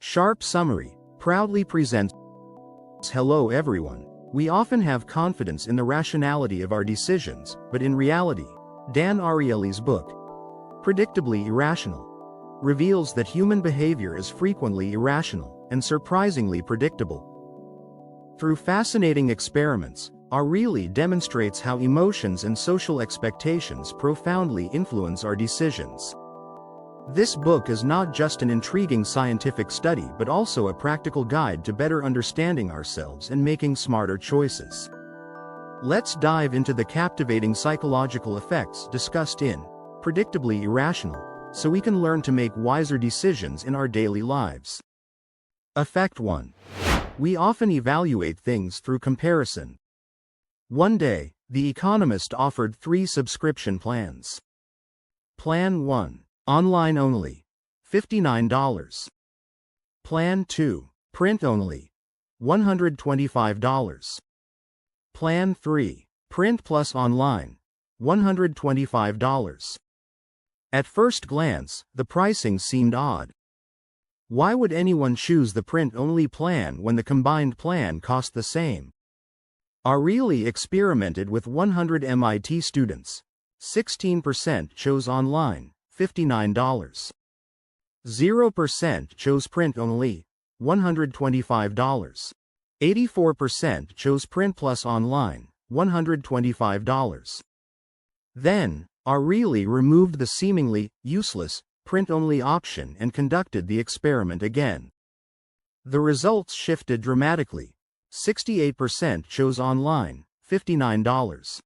Sharp summary proudly presents. Hello everyone. We often have confidence in the rationality of our decisions, but in reality, Dan Ariely's book, Predictably Irrational, reveals that human behavior is frequently irrational and surprisingly predictable. Through fascinating experiments, Ariely demonstrates how emotions and social expectations profoundly influence our decisions. This book is not just an intriguing scientific study but also a practical guide to better understanding ourselves and making smarter choices. Let's dive into the captivating psychological effects discussed in Predictably Irrational, so we can learn to make wiser decisions in our daily lives. Effect 1. We often evaluate things through comparison. One day, The Economist offered 3 subscription plans. Plan 1. Online only, $59. Plan 2. Print only, $125. Plan 3. Print plus online, $125. At first glance, the pricing seemed odd. Why would anyone choose the print-only plan when the combined plan cost the same? Ariely experimented with 100 MIT students. 16% chose online, $59. 0% chose print only, $125. 84% chose print plus online, $125. Then, Ariely removed the seemingly useless print-only option and conducted the experiment again. The results shifted dramatically. 68% chose online, $59.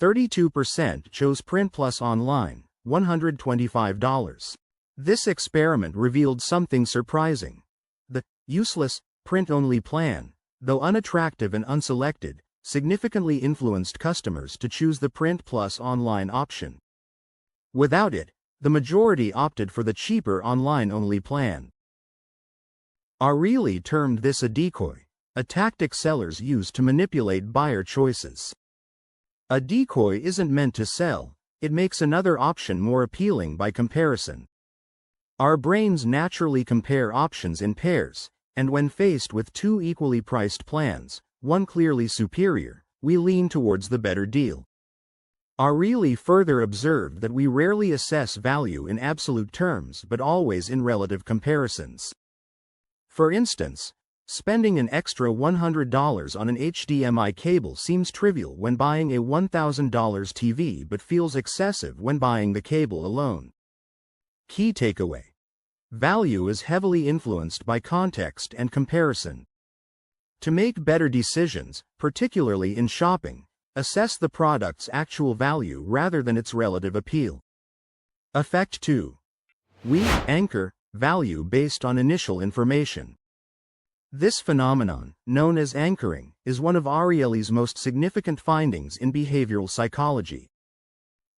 32% chose print plus online, $125. This experiment revealed something surprising. The useless print-only plan, though unattractive and unselected, significantly influenced customers to choose the print plus online option. Without it, the majority opted for the cheaper online-only plan. Ariely termed this a decoy, a tactic sellers use to manipulate buyer choices. A decoy isn't meant to sell, it makes another option more appealing by comparison. Our brains naturally compare options in pairs, and when faced with 2 equally priced plans, one clearly superior, we lean towards the better deal. Ariely further observed that we rarely assess value in absolute terms but always in relative comparisons. For instance, spending an extra $100 on an HDMI cable seems trivial when buying a $1,000 TV but feels excessive when buying the cable alone. Key takeaway: value is heavily influenced by context and comparison. To make better decisions, particularly in shopping, assess the product's actual value rather than its relative appeal. Effect 2. We anchor value based on initial information. This phenomenon, known as anchoring, is one of Ariely's most significant findings in behavioral psychology.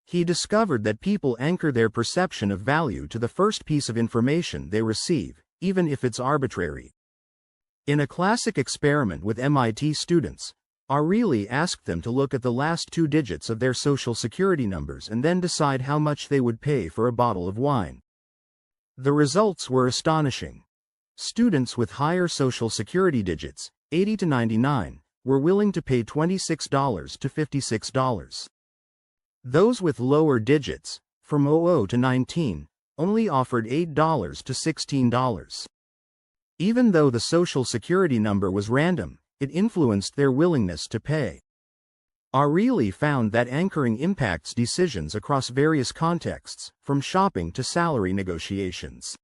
He discovered that people anchor their perception of value to the first piece of information they receive, even if it's arbitrary. In a classic experiment with MIT students, Ariely asked them to look at the last 2 digits of their social security numbers and then decide how much they would pay for a bottle of wine. The results were astonishing. Students with higher social security digits, 80 to 99, were willing to pay $26 to $56. Those with lower digits, from 00 to 19, only offered $8 to $16. Even though the social security number was random, it influenced their willingness to pay. Ariely found that anchoring impacts decisions across various contexts, from shopping to salary negotiations.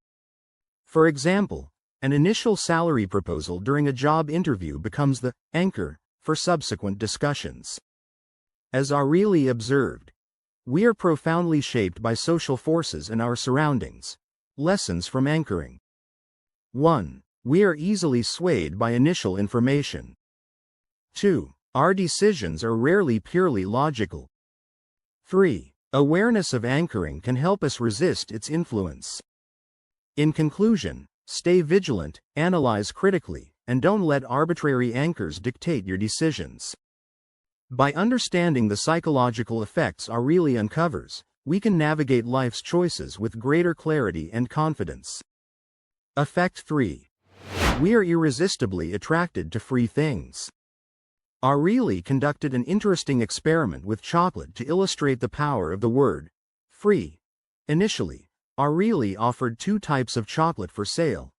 For example, an initial salary proposal during a job interview becomes the anchor for subsequent discussions. As Ariely observed, we are profoundly shaped by social forces and our surroundings. Lessons from anchoring. 1. We are easily swayed by initial information. 2. Our decisions are rarely purely logical. 3. Awareness of anchoring can help us resist its influence. In conclusion, stay vigilant, analyze critically, and don't let arbitrary anchors dictate your decisions. By understanding the psychological effects Ariely uncovers, we can navigate life's choices with greater clarity and confidence. Effect 3. We are irresistibly attracted to free things. Ariely conducted an interesting experiment with chocolate to illustrate the power of the word free. Initially, Ariely offered two types of chocolate for sale.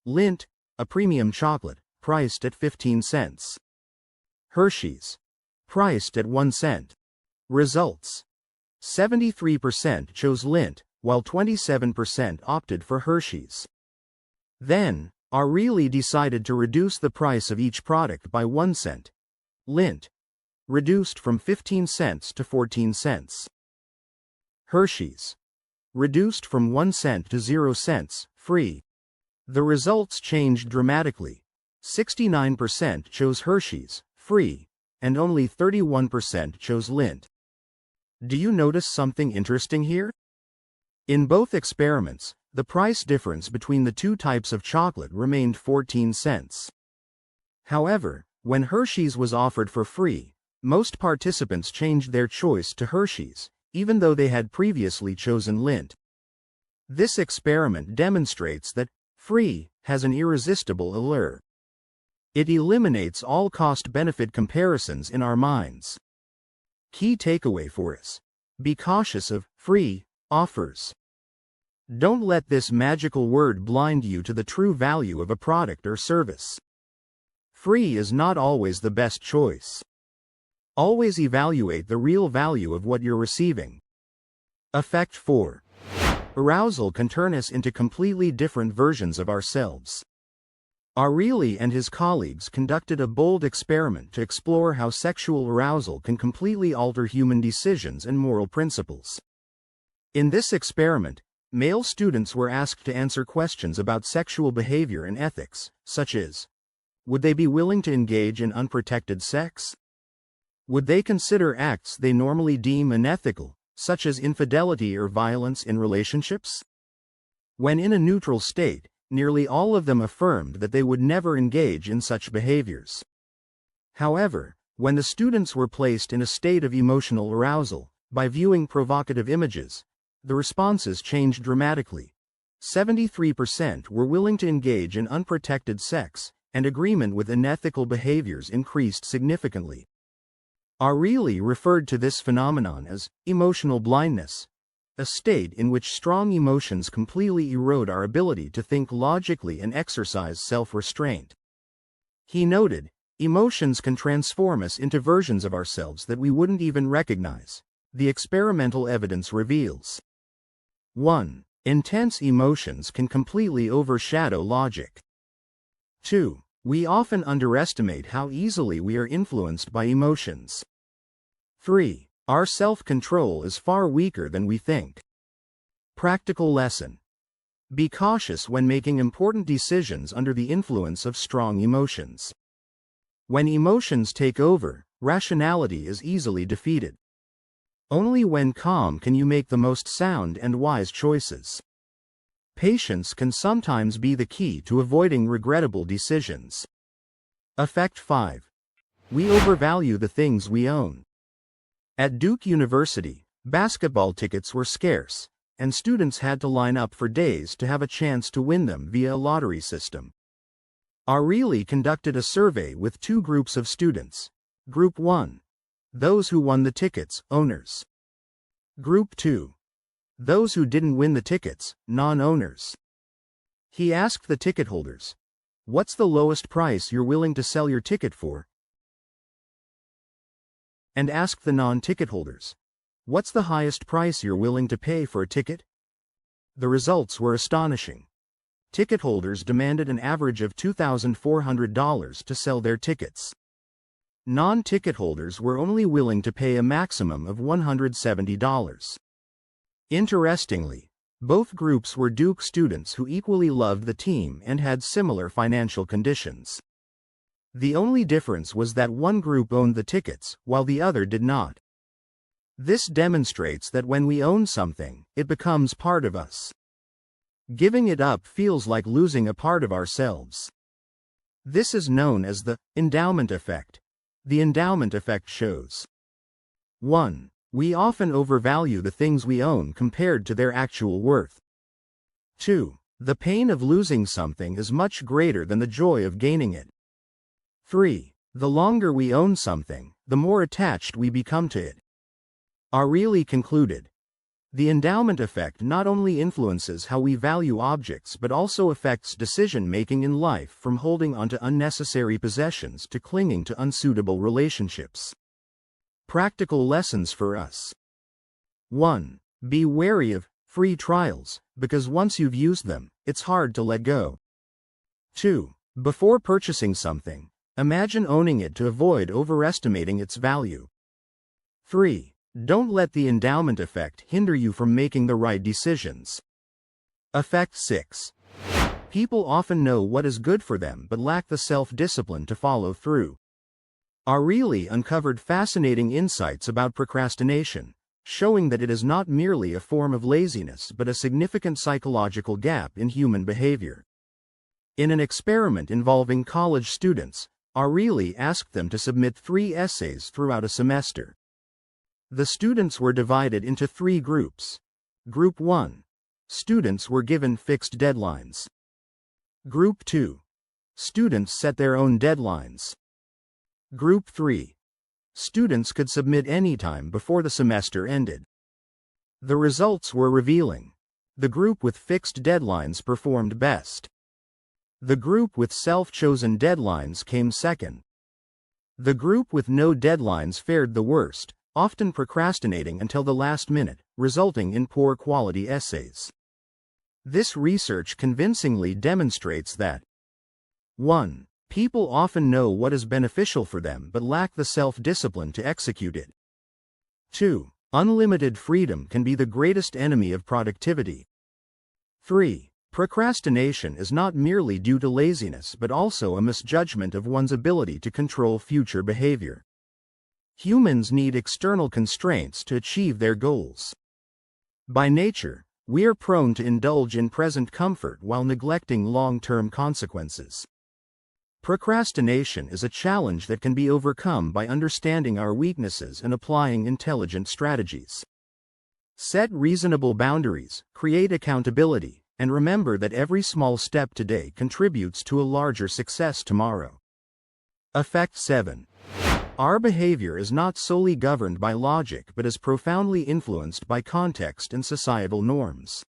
Lindt, a premium chocolate, priced at 15 cents. Hershey's, priced at 1 cent. Results: 73% chose Lindt, while 27% opted for Hershey's. Then, Ariely decided to reduce the price of each product by 1 cent. Lindt, reduced from 15 cents to 14 cents. Hershey's, reduced from 1 cent to 0 cents, free. The results changed dramatically. 69% chose Hershey's, free, and only 31% chose Lindt. Do you notice something interesting here? In both experiments, the price difference between the two types of chocolate remained 14 cents. However, when Hershey's was offered for free, most participants changed their choice to Hershey's, even though they had previously chosen Lindt. This experiment demonstrates that free has an irresistible allure. It eliminates all cost-benefit comparisons in our minds. Key takeaway for us: be cautious of free offers. Don't let this magical word blind you to the true value of a product or service. Free is not always the best choice. Always evaluate the real value of what you're receiving. Effect 4. Arousal can turn us into completely different versions of ourselves. Ariely and his colleagues conducted a bold experiment to explore how sexual arousal can completely alter human decisions and moral principles. In this experiment, male students were asked to answer questions about sexual behavior and ethics, such as: would they be willing to engage in unprotected sex? Would they consider acts they normally deem unethical, such as infidelity or violence in relationships? When in a neutral state, nearly all of them affirmed that they would never engage in such behaviors. However, when the students were placed in a state of emotional arousal, by viewing provocative images, the responses changed dramatically. 73% were willing to engage in unprotected sex, and agreement with unethical behaviors increased significantly. Ariely referred to this phenomenon as emotional blindness, a state in which strong emotions completely erode our ability to think logically and exercise self-restraint. He noted, emotions can transform us into versions of ourselves that we wouldn't even recognize, the experimental evidence reveals. 1. Intense emotions can completely overshadow logic. 2. We often underestimate how easily we are influenced by emotions. 3. Our self-control is far weaker than we think. Practical lesson: be cautious when making important decisions under the influence of strong emotions. When emotions take over, rationality is easily defeated. Only when calm can you make the most sound and wise choices. Patience can sometimes be the key to avoiding regrettable decisions. Effect 5. We overvalue the things we own. At Duke University, basketball tickets were scarce, and students had to line up for days to have a chance to win them via a lottery system. Ariely conducted a survey with two groups of students. Group 1. Those who won the tickets, owners. Group 2. Those who didn't win the tickets, non-owners. He asked the ticket holders, "What's the lowest price you're willing to sell your ticket for?" And asked the non-ticket holders, "What's the highest price you're willing to pay for a ticket?" The results were astonishing. Ticket holders demanded an average of $2,400 to sell their tickets. Non-ticket holders were only willing to pay a maximum of $170. Interestingly, both groups were Duke students who equally loved the team and had similar financial conditions. The only difference was that one group owned the tickets, while the other did not. This demonstrates that when we own something, it becomes part of us. Giving it up feels like losing a part of ourselves. This is known as the endowment effect. The endowment effect shows: 1. We often overvalue the things we own compared to their actual worth. 2. The pain of losing something is much greater than the joy of gaining it. 3. The longer we own something, the more attached we become to it. Ariely concluded, the endowment effect not only influences how we value objects but also affects decision-making in life, from holding onto unnecessary possessions to clinging to unsuitable relationships. Practical lessons for us. 1. Be wary of free trials, because once you've used them, it's hard to let go. 2. Before purchasing something, imagine owning it to avoid overestimating its value. 3. Don't let the endowment effect hinder you from making the right decisions. Effect 6. People often know what is good for them but lack the self-discipline to follow through. Ariely uncovered fascinating insights about procrastination, showing that it is not merely a form of laziness but a significant psychological gap in human behavior. In an experiment involving college students, Ariely asked them to submit 3 essays throughout a semester. The students were divided into 3 groups. Group 1. Students were given fixed deadlines. Group 2. Students set their own deadlines. Group 3. Students could submit anytime before the semester ended. The results were revealing. The group with fixed deadlines performed best. The group with self-chosen deadlines came second. The group with no deadlines fared the worst, often procrastinating until the last minute, resulting in poor quality essays. This research convincingly demonstrates that 1. People often know what is beneficial for them but lack the self-discipline to execute it. 2. Unlimited freedom can be the greatest enemy of productivity. 3. Procrastination is not merely due to laziness but also a misjudgment of one's ability to control future behavior. Humans need external constraints to achieve their goals. By nature, we are prone to indulge in present comfort while neglecting long-term consequences. Procrastination is a challenge that can be overcome by understanding our weaknesses and applying intelligent strategies. Set reasonable boundaries, create accountability, and remember that every small step today contributes to a larger success tomorrow. Effect 7. Our behavior is not solely governed by logic but is profoundly influenced by context and societal norms.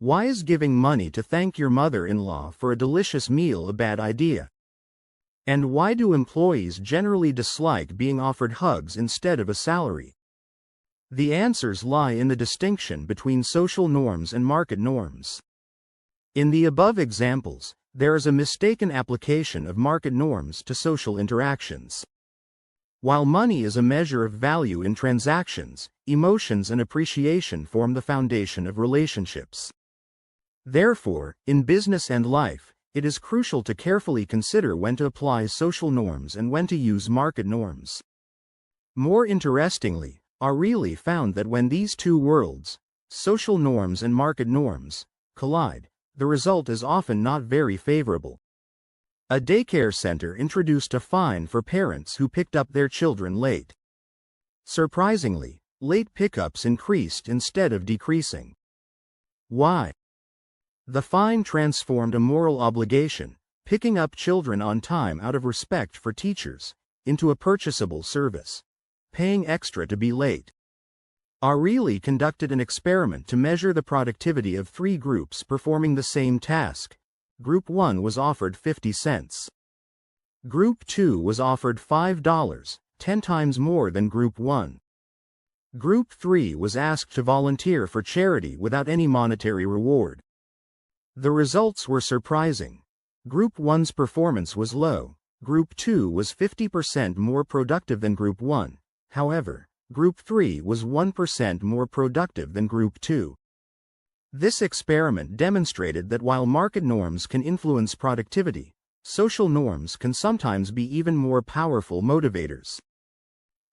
Why is giving money to thank your mother-in-law for a delicious meal a bad idea? And why do employees generally dislike being offered hugs instead of a salary? The answers lie in the distinction between social norms and market norms. In the above examples, there is a mistaken application of market norms to social interactions. While money is a measure of value in transactions, emotions and appreciation form the foundation of relationships. Therefore, in business and life, it is crucial to carefully consider when to apply social norms and when to use market norms. More interestingly, Ariely found that when these two worlds, social norms and market norms, collide, the result is often not very favorable. A daycare center introduced a fine for parents who picked up their children late. Surprisingly, late pickups increased instead of decreasing. Why? The fine transformed a moral obligation, picking up children on time out of respect for teachers, into a purchasable service, paying extra to be late. Ariely conducted an experiment to measure the productivity of 3 groups performing the same task. Group 1 was offered 50 cents. Group 2 was offered $5, 10 times more than Group 1. Group 3 was asked to volunteer for charity without any monetary reward. The results were surprising. Group 1's performance was low. Group 2 was 50% more productive than Group 1. However, Group 3 was 1% more productive than Group 2. This experiment demonstrated that while market norms can influence productivity, social norms can sometimes be even more powerful motivators.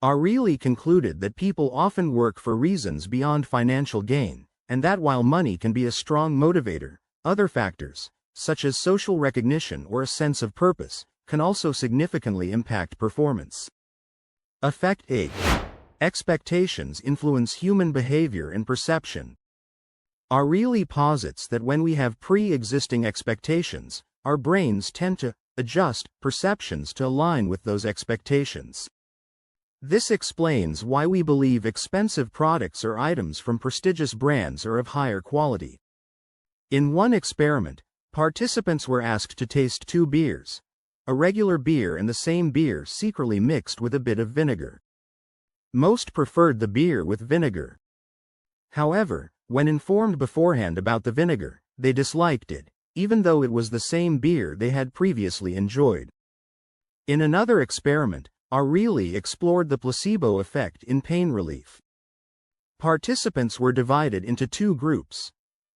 Ariely concluded that people often work for reasons beyond financial gain, and that while money can be a strong motivator, other factors, such as social recognition or a sense of purpose, can also significantly impact performance. Effect 8. Expectations influence human behavior and perception. Ariely posits that when we have pre-existing expectations, our brains tend to adjust perceptions to align with those expectations. This explains why we believe expensive products or items from prestigious brands are of higher quality. In one experiment, participants were asked to taste two beers, a regular beer and the same beer secretly mixed with a bit of vinegar. Most preferred the beer with vinegar. However, when informed beforehand about the vinegar, they disliked it, even though it was the same beer they had previously enjoyed. In another experiment, Ariely explored the placebo effect in pain relief. Participants were divided into two groups.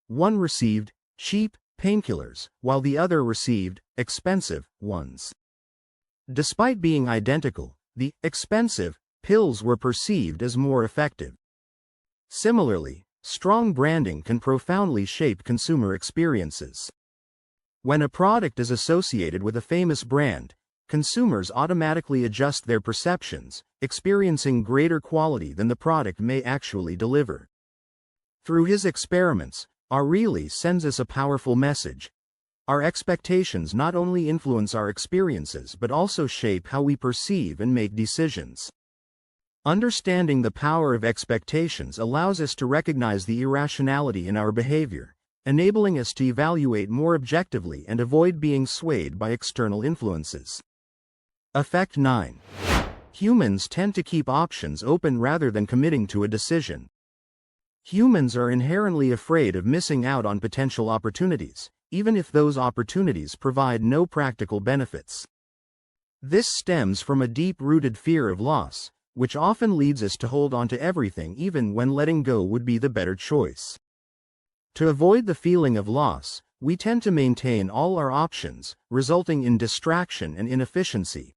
One received cheap painkillers, while the other received expensive ones. Despite being identical, the expensive pills were perceived as more effective. Similarly, strong branding can profoundly shape consumer experiences. When a product is associated with a famous brand, consumers automatically adjust their perceptions, experiencing greater quality than the product may actually deliver. Through his experiments, Ariely sends us a powerful message. Our expectations not only influence our experiences but also shape how we perceive and make decisions. Understanding the power of expectations allows us to recognize the irrationality in our behavior, enabling us to evaluate more objectively and avoid being swayed by external influences. Effect 9. Humans tend to keep options open rather than committing to a decision. Humans are inherently afraid of missing out on potential opportunities, even if those opportunities provide no practical benefits. This stems from a deep-rooted fear of loss, which often leads us to hold on to everything even when letting go would be the better choice. To avoid the feeling of loss, we tend to maintain all our options, resulting in distraction and inefficiency.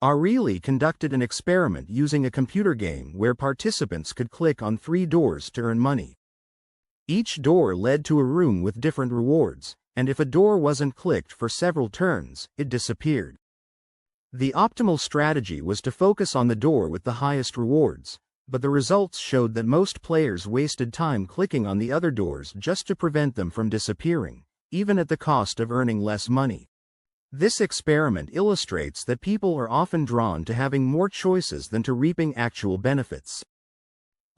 Ariely conducted an experiment using a computer game where participants could click on 3 doors to earn money. Each door led to a room with different rewards, and if a door wasn't clicked for several turns, it disappeared. The optimal strategy was to focus on the door with the highest rewards, but the results showed that most players wasted time clicking on the other doors just to prevent them from disappearing, even at the cost of earning less money. This experiment illustrates that people are often drawn to having more choices than to reaping actual benefits.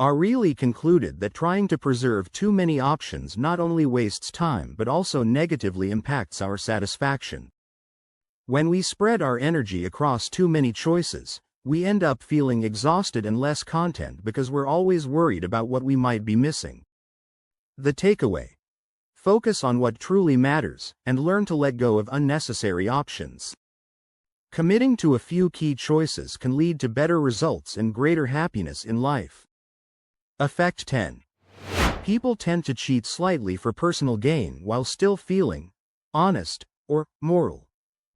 Ariely concluded that trying to preserve too many options not only wastes time but also negatively impacts our satisfaction. When we spread our energy across too many choices, we end up feeling exhausted and less content because we're always worried about what we might be missing. The takeaway: focus on what truly matters, and learn to let go of unnecessary options. Committing to a few key choices can lead to better results and greater happiness in life. Effect 10. People tend to cheat slightly for personal gain while still feeling honest or moral.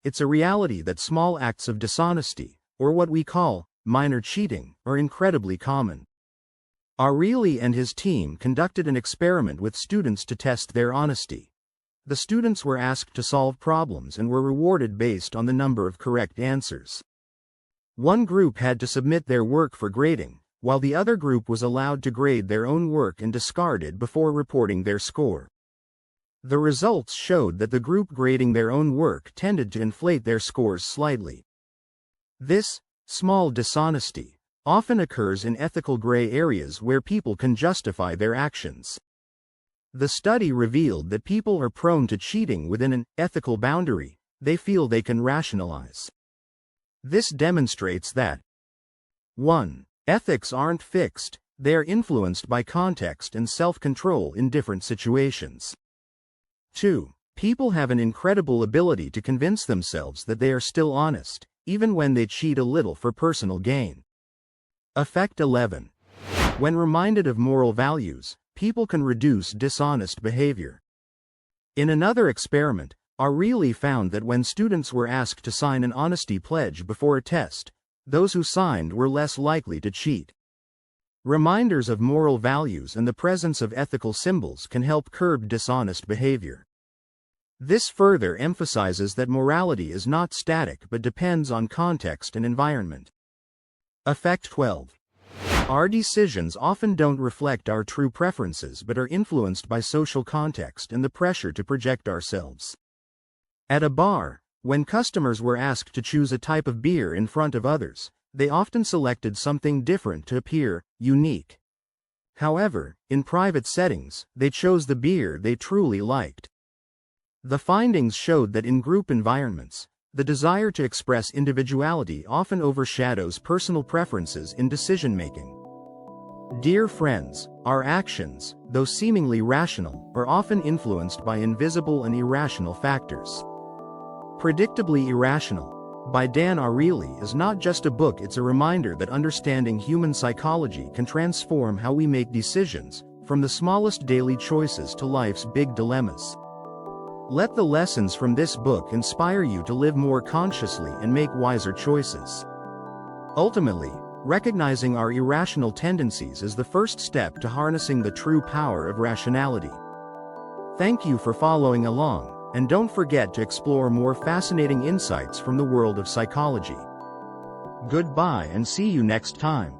It's a reality that small acts of dishonesty, or what we call minor cheating, are incredibly common. Ariely and his team conducted an experiment with students to test their honesty. The students were asked to solve problems and were rewarded based on the number of correct answers. One group had to submit their work for grading, while the other group was allowed to grade their own work and discard it before reporting their score. The results showed that the group grading their own work tended to inflate their scores slightly. This small dishonesty often occurs in ethical gray areas where people can justify their actions. The study revealed that people are prone to cheating within an ethical boundary they feel they can rationalize. This demonstrates that 1. Ethics aren't fixed, they are influenced by context and self-control in different situations. 2. People have an incredible ability to convince themselves that they are still honest, even when they cheat a little for personal gain. Effect 11. When reminded of moral values, people can reduce dishonest behavior. In another experiment, Ariely found that when students were asked to sign an honesty pledge before a test, those who signed were less likely to cheat. Reminders of moral values and the presence of ethical symbols can help curb dishonest behavior. This further emphasizes that morality is not static but depends on context and environment. Effect 12. Our decisions often don't reflect our true preferences but are influenced by social context and the pressure to project ourselves. At a bar, when customers were asked to choose a type of beer in front of others, they often selected something different to appear unique. However, in private settings, they chose the beer they truly liked. The findings showed that in group environments, the desire to express individuality often overshadows personal preferences in decision-making. Dear friends, our actions, though seemingly rational, are often influenced by invisible and irrational factors. Predictably Irrational, by Dan Ariely, is not just a book, it's a reminder that understanding human psychology can transform how we make decisions, from the smallest daily choices to life's big dilemmas. Let the lessons from this book inspire you to live more consciously and make wiser choices. Ultimately, recognizing our irrational tendencies is the first step to harnessing the true power of rationality. Thank you for following along, and don't forget to explore more fascinating insights from the world of psychology. Goodbye and see you next time.